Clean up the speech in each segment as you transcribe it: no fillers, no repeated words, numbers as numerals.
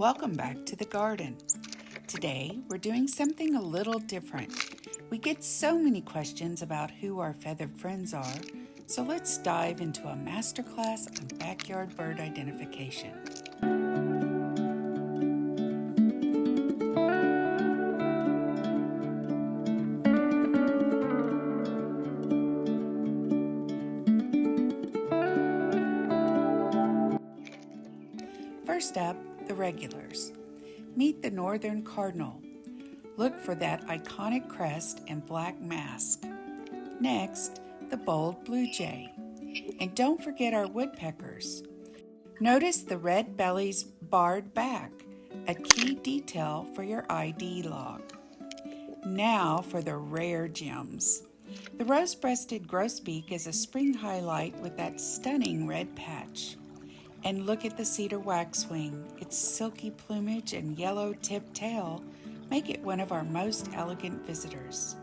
Welcome back to the garden. Today we're doing something a little different. We get so many questions about who our feathered friends are, so let's dive into a masterclass on backyard bird identification. First up, the regulars. Meet the Northern Cardinal. Look for that iconic crest and black mask. Next, the bold blue jay. And don't forget our woodpeckers. Notice the red belly's barred back, a key detail for your ID log. Now for the rare gems. The rose-breasted grosbeak is a spring highlight with that stunning red patch. And look at the cedar waxwing. Its silky plumage and yellow-tipped tail make it one of our most elegant visitors.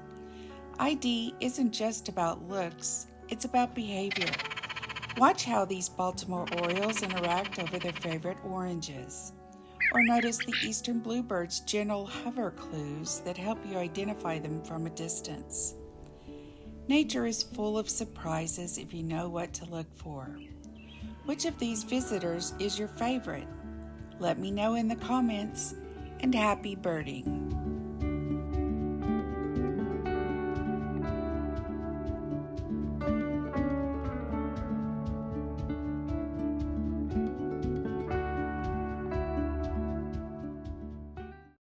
ID isn't just about looks, it's about behavior. Watch how these Baltimore Orioles interact over their favorite oranges. Or notice the eastern bluebird's gentle hover clues that help you identify them from a distance. Nature is full of surprises if you know what to look for. Which of these visitors is your favorite? Let me know in the comments, and happy birding!